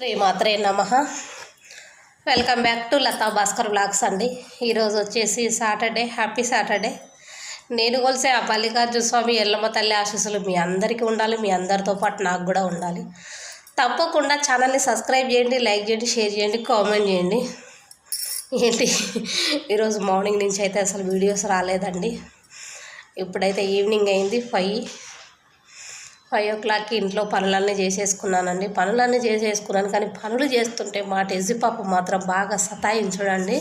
శ్రీమాత్రే నమః. Welcome back to Latha Bhaskar blogs అండి. ఈరోజు వచ్చేసి సాటర్డే. Happy Saturday. నేను కొలిసే ఆ మల్లికార్జున స్వామి ఎల్లమ్మ తల్లి ఆశీస్సులు మీ అందరికీ ఉండాలి, మీ అందరితో పాటు నాకు కూడా ఉండాలి. తప్పకుండా ఛానల్ని సబ్స్క్రైబ్ చేయండి, లైక్ చేయండి, షేర్ చేయండి, కామెంట్ చేయండి. ఏంటి ఈరోజు మార్నింగ్ నుంచి అయితే అసలు వీడియోస్ రాలేదండి. ఇప్పుడైతే ఈవినింగ్ అయింది, 5 o'clockకి ఇంట్లో పనులన్నీ చేసేసుకున్నానండి. కానీ పనులు చేస్తుంటే మా టెజీ పాప మాత్రం బాగా సతాయించడండి.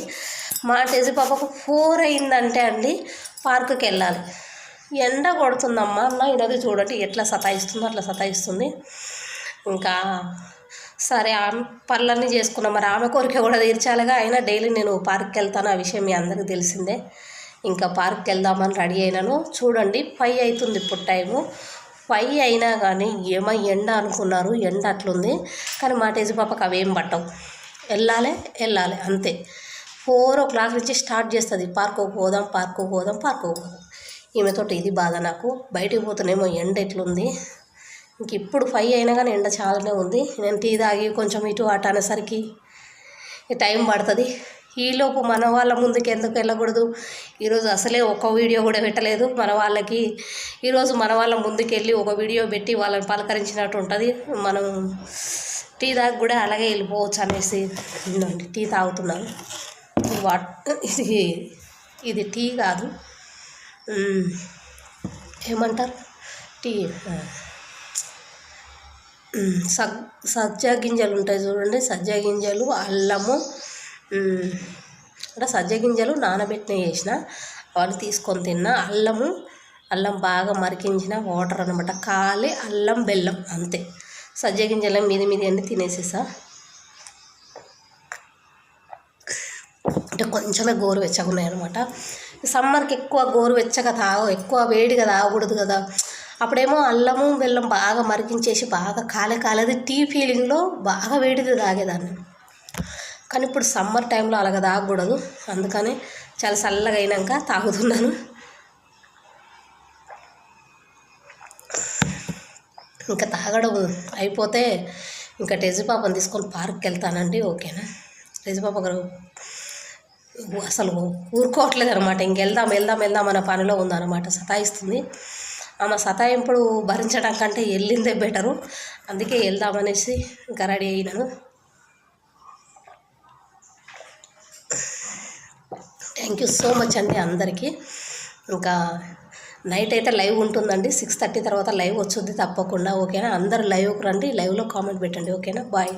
మా టెజీ పాపకు 4 అయిందంటే అండి పార్కుకి వెళ్ళాలి. ఎండ కొడుతుందమ్మా అన్న ఇదది చూడండి ఎట్లా సతాయిస్తుందో అట్లా సతాయిస్తుంది. ఇంకా సరే ఆమె పనులన్నీ చేసుకున్నాం, మరి ఆమె కోరిక కూడా తీర్చాలిగా. అయినా డైలీ నేను పార్క్కి వెళ్తాను, ఆ విషయం మీ అందరికీ తెలిసిందే. ఇంకా పార్క్కి వెళ్దామని రెడీ అయినాను. చూడండి 5 అవుతుంది ఇప్పుడు టైము. 5 అయినా కానీ ఏమో ఎండ అనుకున్నారు, ఎండ అట్లుంది. కానీ మా టేజీ పాపకు అవేం పట్టవు, వెళ్ళాలి అంతే. 4 o'clock నుంచి స్టార్ట్ చేస్తుంది, పార్కుకు పోదాం. ఈమెతోటి ఇది బాధ నాకు. బయటికి పోతేనేమో ఎండ ఎట్లుంది. ఇంక ఇప్పుడు 5 అయినా కానీ ఎండ చాలానే ఉంది. నేను టీ తాగి కొంచెం ఇటు అటు అనేసరికి టైం పడుతుంది. ఈలోపు మన వాళ్ళ ముందుకు ఎందుకు వెళ్ళకూడదు. ఈరోజు అసలే ఒక వీడియో కూడా పెట్టలేదు మన వాళ్ళకి. ఈరోజు మన వాళ్ళ ముందుకు వెళ్ళి ఒక వీడియో పెట్టి వాళ్ళని పలకరించినట్టు ఉంటుంది. మనం టీ తాగి కూడా అలాగే వెళ్ళిపోవచ్చు అనేసి టీ తాగుతున్నాను. ఇది టీ కాదు, ఏమంటారు, టీ సజ్జా గింజలు ఉంటాయి చూడండి. సజ్జా గింజలు, అల్లము, అంటే సజ్జ గింజలు నానబెట్టిన చేసిన అవన్నీ తీసుకొని తిన్నా. అల్లం బాగా మరిగించిన వాటర్ అనమాట, కాలి అల్లం బెల్లం అంతే. సజ్జ గింజలు మీది అన్నీ తినేసేసా. అంటే కొంచెమే గోరువెచ్చగా ఉన్నాయి అనమాట. సమ్మర్కి ఎక్కువ గోరువెచ్చగా ఎక్కువ వేడిగా తాగకూడదు కదా. అప్పుడేమో అల్లము బెల్లం బాగా మరిగించేసి బాగా కాలేది టీ ఫీలింగ్లో బాగా వేడిది తాగేదాన్ని. కానీ ఇప్పుడు సమ్మర్ టైంలో అలాగ తాగకూడదు, అందుకని చాలా చల్లగా అయినాక తాగుతున్నాను. ఇంకా తాగడం అయిపోతే ఇంకా టెజీ పాపని తీసుకొని పార్క్కి వెళ్తానండి. ఓకేనా. టెజీ పాప గారు అసలు ఊరుకోవట్లేదు అనమాట. ఇంకెళ్దాం అన్న పనిలో ఉందన్నమాట, సతాయిస్తుంది. ఆమె సతాయింపుడు భరించడం కంటే వెళ్ళిందే బెటరు. అందుకే వెళ్దామనేసి ఇంకా రెడీ అయినాను. థ్యాంక్ యూ సో మచ్ అండి అందరికీ. ఇంకా నైట్ అయితే లైవ్ ఉంటుందండి, 6:30 తర్వాత లైవ్ వచ్చుద్ది తప్పకుండా. ఓకేనా. అందరు లైవ్కి రండి, లైవ్లో కామెంట్ పెట్టండి. ఓకేనా. బాయ్.